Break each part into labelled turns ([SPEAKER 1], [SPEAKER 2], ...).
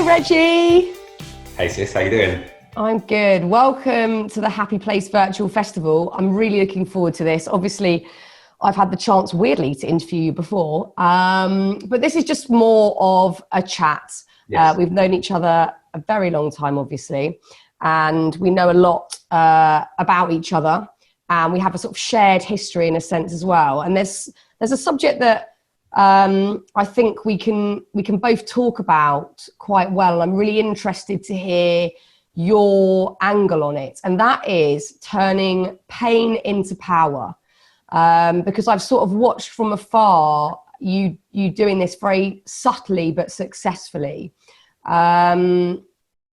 [SPEAKER 1] Hi, Reggie.
[SPEAKER 2] Hey sis, how you doing?
[SPEAKER 1] I'm good. Welcome to the Happy Place Virtual Festival. I'm really looking forward to this. Obviously, I've had the chance, weirdly, to interview you before, but this is just more of a chat.
[SPEAKER 2] Yes.
[SPEAKER 1] We've known each other a very long time, obviously, and we know a lot about each other, and we have a sort of shared history in a sense as well. And there's a subject that I think we can both talk about quite well. I'm really interested to hear your angle on it, and that is turning pain into power. Because I've sort of watched from afar you doing this very subtly but successfully, and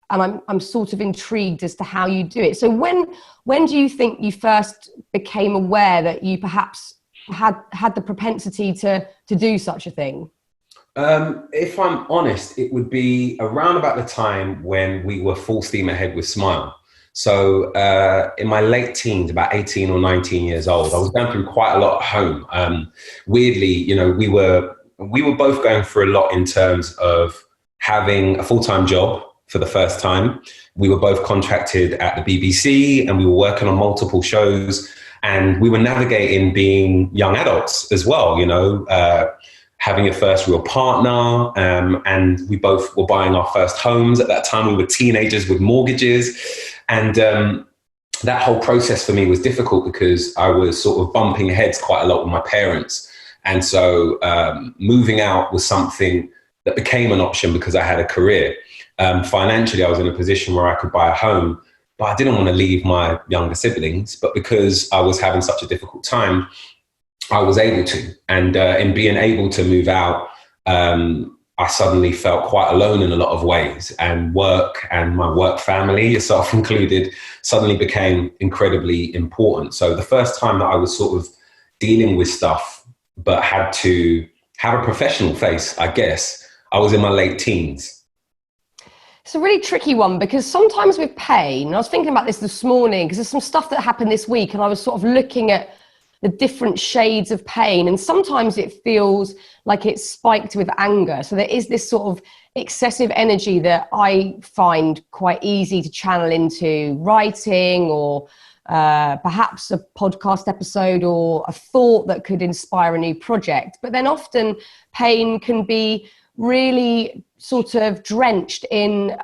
[SPEAKER 1] I'm sort of intrigued as to how you do it. So when do you think you first became aware that you perhaps had the propensity to do such a thing?
[SPEAKER 2] If I'm honest, it would be around about the time when we were full steam ahead with Smile. So in my late teens, about 18 or 19 years old, I was going through quite a lot at home. Weirdly, you know, we were both going through a lot in terms of having a full-time job for the first time. We were both contracted at the BBC and we were working on multiple shows, and we were navigating being young adults as well, you know, having your first real partner, and we both were buying our first homes. At that time, we were teenagers with mortgages. And that whole process for me was difficult because I was sort of bumping heads quite a lot with my parents. And so moving out was something that became an option because I had a career. Financially, I was in a position where I could buy a home, but I didn't want to leave my younger siblings. But because I was having such a difficult time, I was able to. And in being able to move out, I suddenly felt quite alone in a lot of ways, and work and my work family, yourself included, suddenly became incredibly important. So the first time that I was sort of dealing with stuff, but had to have a professional face, I guess, I was in my late teens.
[SPEAKER 1] It's a really tricky one because sometimes with pain, and I was thinking about this morning because there's some stuff that happened this week and I was sort of looking at the different shades of pain, and sometimes it feels like it's spiked with anger. So there is this sort of excessive energy that I find quite easy to channel into writing or perhaps a podcast episode or a thought that could inspire a new project. But then often pain can be really sort of drenched in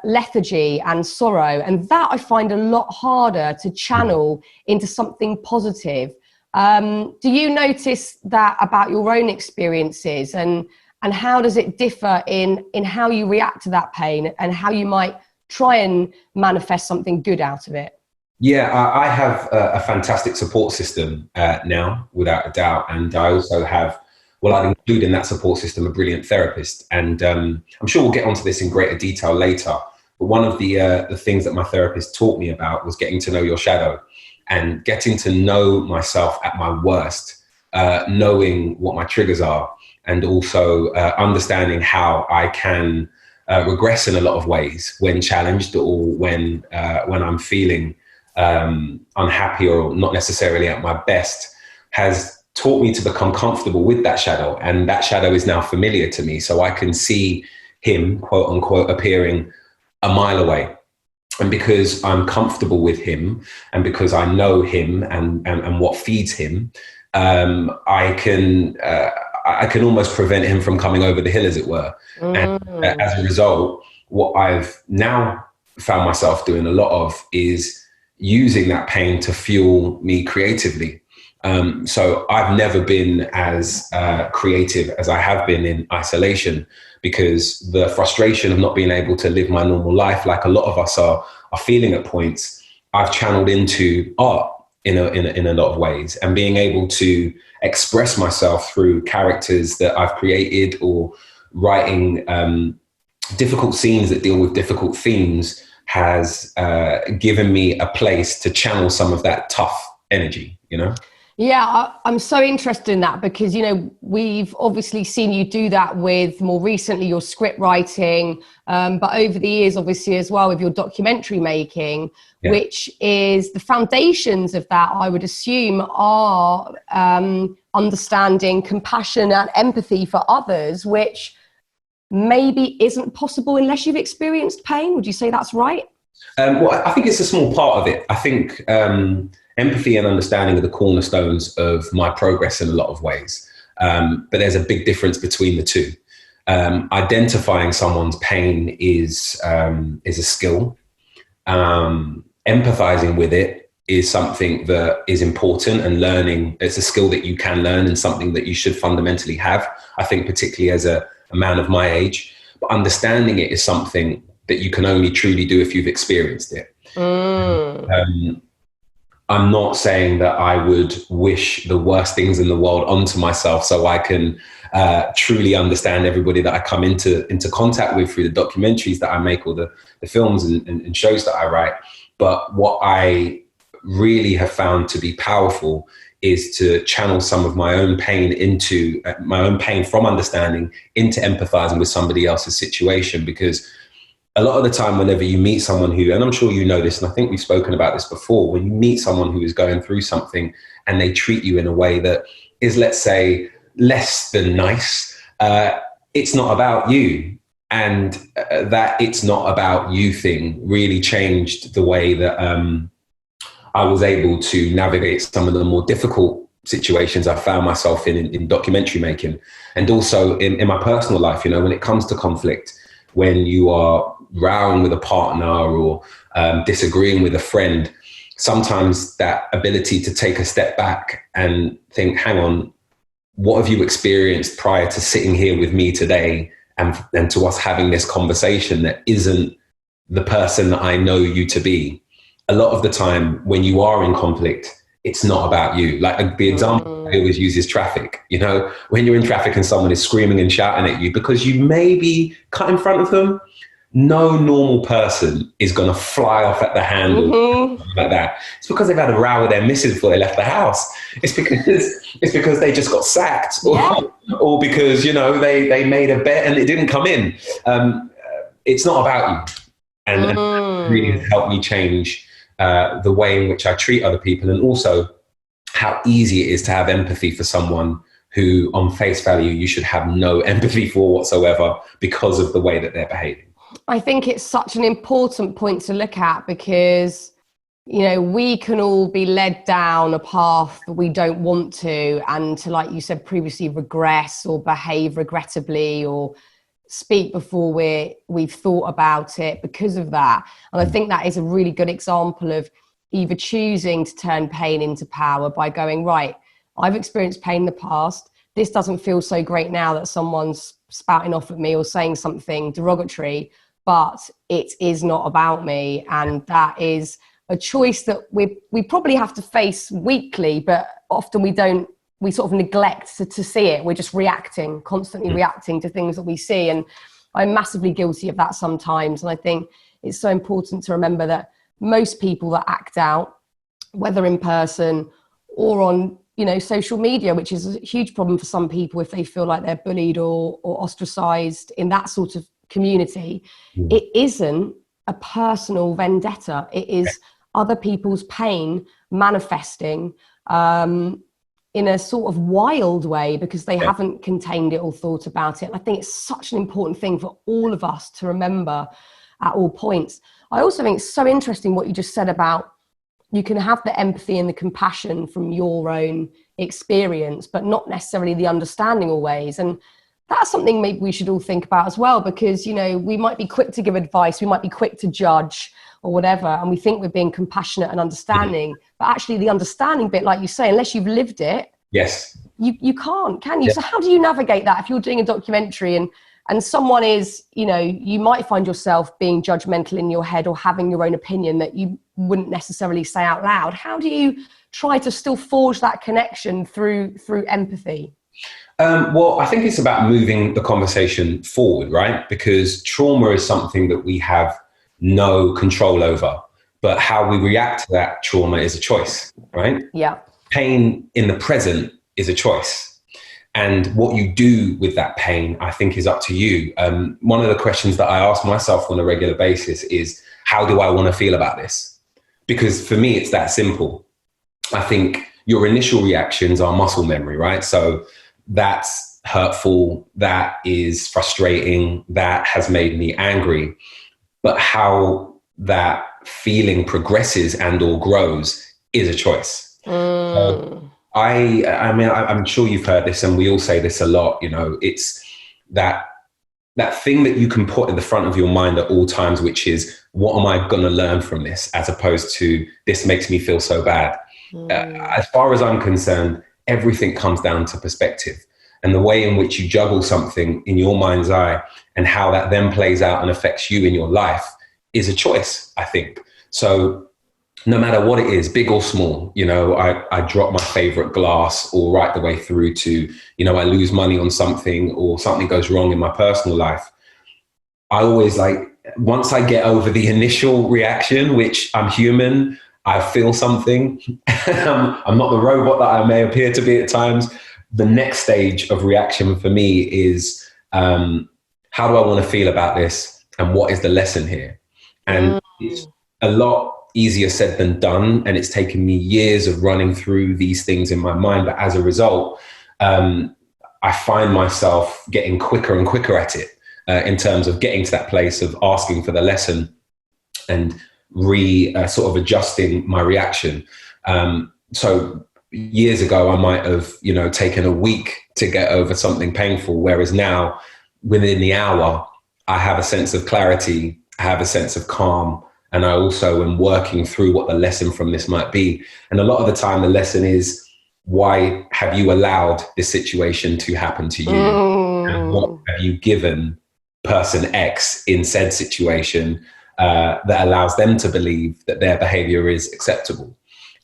[SPEAKER 1] lethargy and sorrow, and that I find a lot harder to channel into something positive. Do you notice that about your own experiences, and how does it differ in how you react to that pain and how you might try and manifest something good out of it?
[SPEAKER 2] Yeah, I have a fantastic support system now, without a doubt. And I also have, well, I'd include in that support system a brilliant therapist. And I'm sure we'll get onto this in greater detail later. But one of the things that my therapist taught me about was getting to know your shadow. And getting to know myself at my worst, knowing what my triggers are, and also understanding how I can regress in a lot of ways when challenged or when I'm feeling unhappy or not necessarily at my best, has taught me to become comfortable with that shadow. And that shadow is now familiar to me. So I can see him, quote unquote, appearing a mile away. And because I'm comfortable with him and because I know him and what feeds him, I can almost prevent him from coming over the hill, as it were. And as a result, what I've now found myself doing a lot of is using that pain to fuel me creatively. So I've never been as creative as I have been in isolation, because the frustration of not being able to live my normal life, like a lot of us are feeling at points, I've channeled into art in a lot of ways, and being able to express myself through characters that I've created, or writing difficult scenes that deal with difficult themes, has given me a place to channel some of that tough energy, you know?
[SPEAKER 1] Yeah, I'm so interested in that because, you know, we've obviously seen you do that with more recently your script writing, but over the years, obviously, as well with your documentary making, which is the foundations of that, I would assume, are understanding compassion and empathy for others, which maybe isn't possible unless you've experienced pain. Would you say that's right?
[SPEAKER 2] Well, I think it's a small part of it. I think empathy and understanding are the cornerstones of my progress in a lot of ways. But there's a big difference between the two. Identifying someone's pain is a skill. Empathizing with it is something that is important, and learning, it's a skill that you can learn and something that you should fundamentally have, I think, particularly as a man of my age. But understanding it is something that you can only truly do if you've experienced it. I'm not saying that I would wish the worst things in the world onto myself so I can truly understand everybody that I come into contact with through the documentaries that I make, or the films and shows that I write. But what I really have found to be powerful is to channel some of my own pain into my own pain from understanding into empathizing with somebody else's situation. Because a lot of the time, whenever you meet someone who, and I'm sure you know this, and I think we've spoken about this before, when you meet someone who is going through something and they treat you in a way that is, let's say, less than nice, it's not about you. And that it's not about you thing really changed the way that I was able to navigate some of the more difficult situations I found myself in documentary making. And also in my personal life, you know, when it comes to conflict, when you are rowing with a partner or disagreeing with a friend, sometimes that ability to take a step back and think, hang on, what have you experienced prior to sitting here with me today and to us having this conversation that isn't the person that I know you to be? A lot of the time when you are in conflict, it's not about you. Like the example I always use is traffic. You know, when you're in traffic and someone is screaming and shouting at you because you may be cut in front of them, no normal person is going to fly off at the handle like that. It's because they've had a row with their missus before they left the house. It's because they just got sacked, or because, you know, they made a bet and it didn't come in. It's not about you, and that really has helped me change the way in which I treat other people, and also how easy it is to have empathy for someone who, on face value, you should have no empathy for whatsoever because of the way that they're behaving.
[SPEAKER 1] I think it's such an important point to look at, because, you know, we can all be led down a path that we don't want to, and to, like you said previously, regress or behave regrettably or speak before we've thought about it because of that. And I think that is a really good example of either choosing to turn pain into power by going, right, I've experienced pain in the past. This doesn't feel so great now that someone's spouting off at me or saying something derogatory, but it is not about me. And that is a choice that we probably have to face weekly, but often we sort of neglect to see it. We're just constantly reacting to things that we see. And I'm massively guilty of that sometimes. And I think it's so important to remember that most people that act out, whether in person or on, you know, social media, which is a huge problem for some people if they feel like they're bullied or ostracized in that sort of community, it isn't a personal vendetta. It is other people's pain manifesting in a sort of wild way because they haven't contained it or thought about it. And I think it's such an important thing for all of us to remember at all points. I also think it's so interesting what you just said about you can have the empathy and the compassion from your own experience, but not necessarily the understanding always. And that's something maybe we should all think about as well, because, you know, we might be quick to give advice, we might be quick to judge or whatever, and we think we're being compassionate and understanding, but actually the understanding bit, like you say, unless you've lived it, you can't, can you? So how do you navigate that if you're doing a documentary and someone is, you know, you might find yourself being judgmental in your head or having your own opinion that you wouldn't necessarily say out loud? How do you try to still forge that connection through empathy?
[SPEAKER 2] Well, I think it's about moving the conversation forward, right? Because trauma is something that we have no control over, but how we react to that trauma is a choice, right?
[SPEAKER 1] Yeah.
[SPEAKER 2] Pain in the present is a choice. And what you do with that pain, I think, is up to you. One of the questions that I ask myself on a regular basis is, how do I want to feel about this? Because for me, it's that simple. I think your initial reactions are muscle memory, right? So that's hurtful, that is frustrating, that has made me angry. But how that feeling progresses and or grows is a choice. So I mean, I'm sure you've heard this, and we all say this a lot. You know, it's that thing that you can put in the front of your mind at all times, which is, what am I going to learn from this, as opposed to, this makes me feel so bad. As far as I'm concerned, everything comes down to perspective, and the way in which you juggle something in your mind's eye and how that then plays out and affects you in your life is a choice, I think. So no matter what it is, big or small, you know, I drop my favorite glass, or right the way through to, you know, I lose money on something, or something goes wrong in my personal life. I always, like, once I get over the initial reaction, which I'm human, I feel something. I'm not the robot that I may appear to be at times. The next stage of reaction for me is, how do I want to feel about this? And what is the lesson here? And it's a lot easier said than done. And it's taken me years of running through these things in my mind. But as a result, I find myself getting quicker and quicker at it, in terms of getting to that place of asking for the lesson and sort of adjusting my reaction. So years ago, I might have, you know, taken a week to get over something painful, whereas now, within the hour, I have a sense of clarity, I have a sense of calm, and I also am working through what the lesson from this might be. And a lot of the time, the lesson is, why have you allowed this situation to happen to you? And what have you given person X in said situation that allows them to believe that their behavior is acceptable?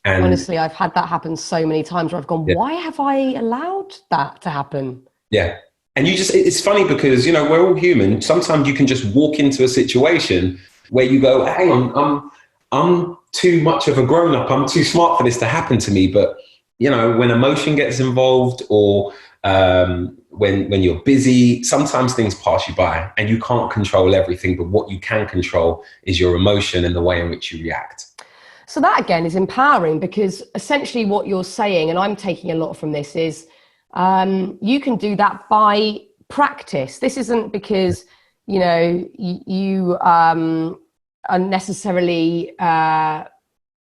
[SPEAKER 2] And
[SPEAKER 1] honestly, I've had that happen so many times where I've gone, why have I allowed that to happen?
[SPEAKER 2] Yeah. And it's funny because, you know, we're all human. Sometimes you can just walk into a situation where you go, hang on, I'm too much of a grown up. I'm too smart for this to happen to me. But, you know, when emotion gets involved, or when you're busy, sometimes things pass you by, and you can't control everything. But what you can control is your emotion and the way in which you react.
[SPEAKER 1] So that, again, is empowering, because essentially what you're saying, and I'm taking a lot from this, is you can do that by practice. This isn't because, you know, you are necessarily,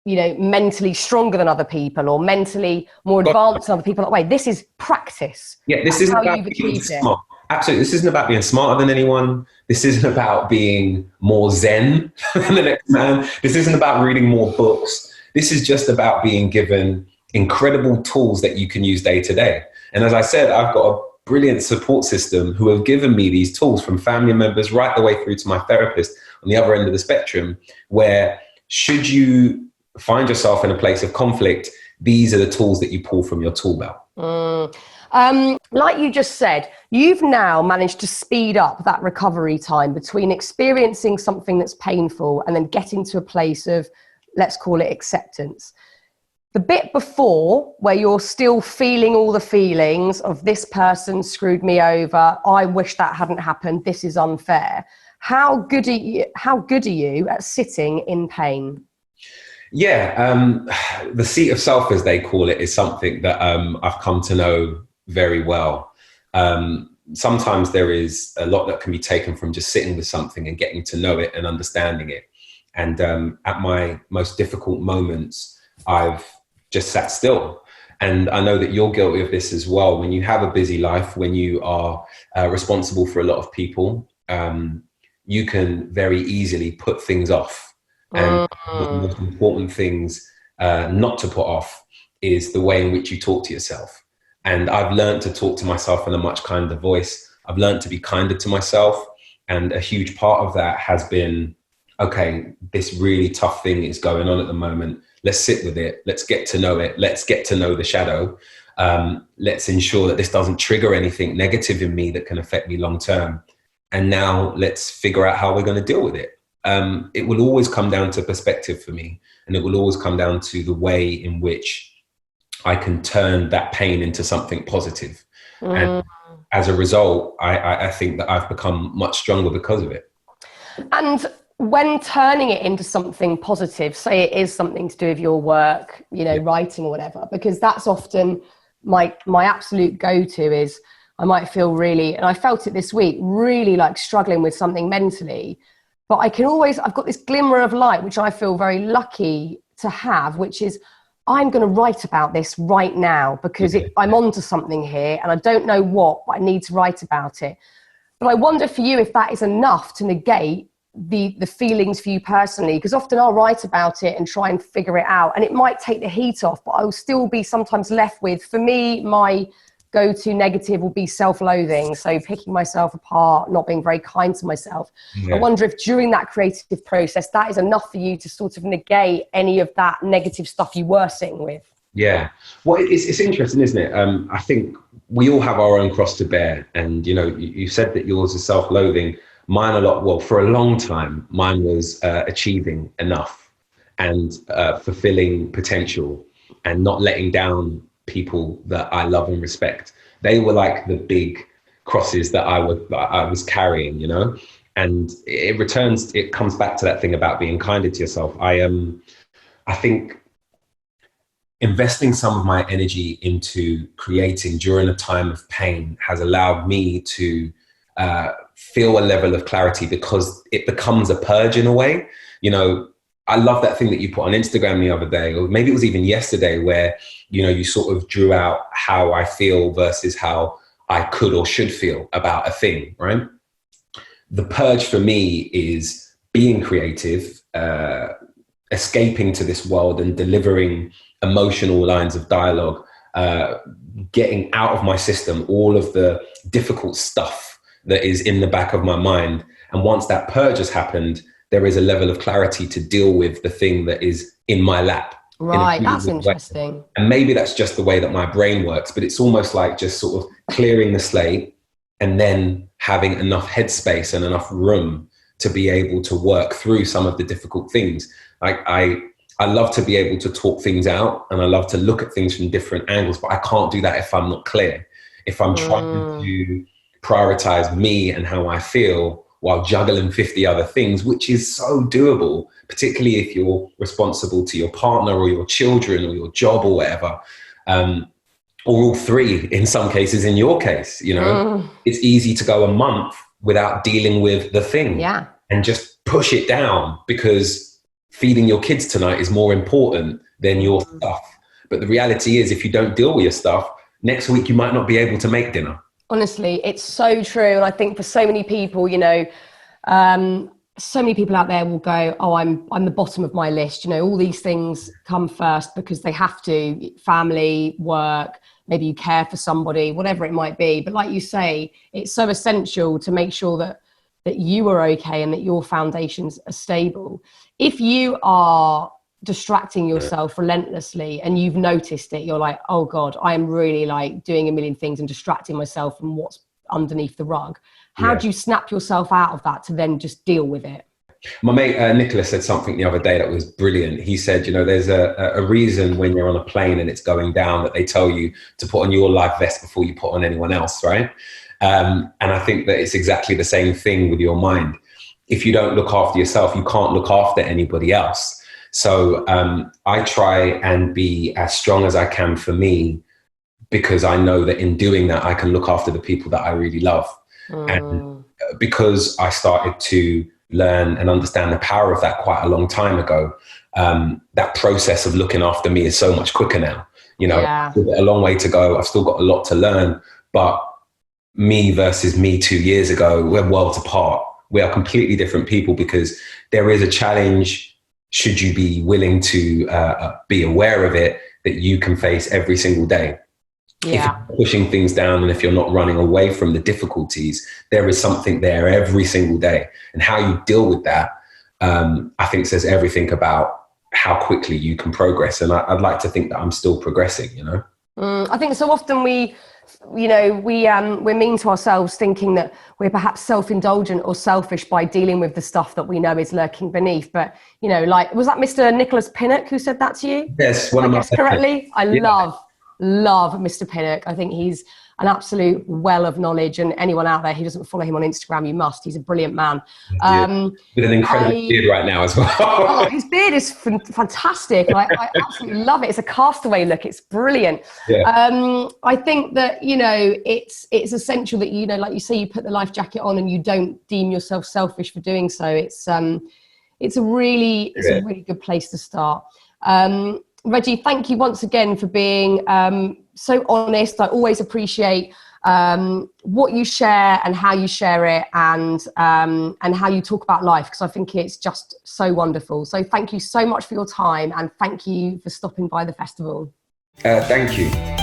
[SPEAKER 1] you know, mentally stronger than other people, or mentally more advanced than other people that way. This is practice.
[SPEAKER 2] Yeah, this isn't about being smart. Absolutely. This isn't about being smarter than anyone. This isn't about being more zen than the next man. This isn't about reading more books. This is just about being given incredible tools that you can use day to day. And as I said, I've got a brilliant support system who have given me these tools, from family members right the way through to my therapist on the other end of the spectrum, where, should you find yourself in a place of conflict, these are the tools that you pull from your tool belt.
[SPEAKER 1] Like you just said, you've now managed to speed up that recovery time between experiencing something that's painful and then getting to a place of, let's call it, acceptance. The bit before, where you're still feeling all the feelings of, this person screwed me over, I wish that hadn't happened, this is unfair. How good are you at sitting in pain?
[SPEAKER 2] Yeah, the seat of self, as they call it, is something that I've come to know very well. Sometimes there is a lot that can be taken from just sitting with something and getting to know it and understanding it. And at my most difficult moments, I've just sat still. And I know that you're guilty of this as well. When you have a busy life, when you are responsible for a lot of people, you can very easily put things off. And one of the most important things not to put off is the way in which you talk to yourself. And I've learned to talk to myself in a much kinder voice. I've learned to be kinder to myself. And a huge part of that has been, okay, this really tough thing is going on at the moment. Let's sit with it. Let's get to know it. Let's get to know the shadow. Let's ensure that this doesn't trigger anything negative in me that can affect me long term. And now let's figure out how we're going to deal with it. It will always come down to perspective for me. And it will always come down to the way in which I can turn that pain into something positive. And as a result, I think that I've become much stronger because of it. And
[SPEAKER 1] when turning it into something positive, say it is something to do with your work, you know, writing or whatever, because that's often my absolute go-to is, I might feel really, and I felt it this week, really like struggling with something mentally. But I can always, I've got this glimmer of light, which I feel very lucky to have, which is I'm going to write about this right now because I'm onto something here and I don't know what, but I need to write about it. But I wonder for you if that is enough to negate the feelings for you personally, because often I'll write about it and try and figure it out and it might take the heat off, but I'll still be sometimes left with, for me, my go-to negative will be self-loathing. So picking myself apart, not being very kind to myself. Yeah. I wonder if during that creative process, that is enough for you to sort of negate any of that negative stuff you were sitting with.
[SPEAKER 2] Yeah. Well, it's interesting, isn't it? I think we all have our own cross to bear. And, you know, you said that yours is self-loathing. Mine for a long time, mine was achieving enough and fulfilling potential and not letting down people that I love and respect. They were like the big crosses that I was carrying, you know, and it comes back to that thing about being kinder to yourself. I think investing some of my energy into creating during a time of pain has allowed me to feel a level of clarity because it becomes a purge in a way. You know, I love that thing that you put on Instagram the other day, or maybe it was even yesterday, where, you know, you sort of drew out how I feel versus how I could or should feel about a thing, right? The purge for me is being creative, escaping to this world and delivering emotional lines of dialogue, getting out of my system all of the difficult stuff that is in the back of my mind. And once that purge has happened, there is a level of clarity to deal with the thing that is in my lap.
[SPEAKER 1] Right, that's interesting.
[SPEAKER 2] Way. And maybe that's just the way that my brain works, but it's almost like just sort of clearing the slate and then having enough headspace and enough room to be able to work through some of the difficult things. Like I love to be able to talk things out and I love to look at things from different angles, but I can't do that if I'm not clear. If I'm trying to prioritize me and how I feel while juggling 50 other things, which is so doable, particularly if you're responsible to your partner or your children or your job or whatever, or all three in some cases. In your case, you know, it's easy to go a month without dealing with the thing and just push it down because feeding your kids tonight is more important than your stuff. But the reality is, if you don't deal with your stuff, next week you might not be able to make dinner.
[SPEAKER 1] Honestly, it's so true. And I think for so many people, you know, so many people out there will go, oh, I'm the bottom of my list. You know, all these things come first because they have to, family, work, maybe you care for somebody, whatever it might be. But like you say, it's so essential to make sure that you are okay and that your foundations are stable. If you are distracting yourself relentlessly and you've noticed it, you're like, oh God, I am really like doing a million things and distracting myself from what's underneath the rug. How do you snap yourself out of that to then just deal with it?
[SPEAKER 2] My mate Nicholas said something the other day that was brilliant. He said, you know, there's a reason when you're on a plane and it's going down that they tell you to put on your life vest before you put on anyone else, right? And I think that it's exactly the same thing with your mind. If you don't look after yourself, you can't look after anybody else. So I try and be as strong as I can for me, because I know that in doing that, I can look after the people that I really love. And because I started to learn and understand the power of that quite a long time ago, that process of looking after me is so much quicker now. You know, a long way to go. I've still got a lot to learn, but me versus me 2 years ago, we're worlds apart. We are completely different people because there is a challenge, should you be willing to be aware of it, that you can face every single day. If you're pushing things down and if you're not running away from the difficulties, there is something there every single day. And how you deal with that, I think says everything about how quickly you can progress. And I'd like to think that I'm still progressing, you know?
[SPEAKER 1] I think so often we're mean to ourselves, thinking that we're perhaps self-indulgent or selfish by dealing with the stuff that we know is lurking beneath. But, you know, like, was that Mr. Nicholas Pinnock who said that to you?
[SPEAKER 2] Yes, one of my
[SPEAKER 1] correctly. I love Mr. Pinnock. I think he's an absolute well of knowledge, and anyone out there who doesn't follow him on Instagram, you must. He's a brilliant man.
[SPEAKER 2] With an incredible beard right now as well.
[SPEAKER 1] Oh, his beard is fantastic. I absolutely love it. It's a castaway look. It's brilliant. Yeah. I think that, you know, it's essential that, you know, like you say, you put the life jacket on and you don't deem yourself selfish for doing so. It's a really good place to start. Reggie, thank you once again for being so honest. I always appreciate what you share and how you share it, and how you talk about life, because I think it's just so wonderful. So thank you so much for your time, and thank you for stopping by the festival.
[SPEAKER 2] Thank you.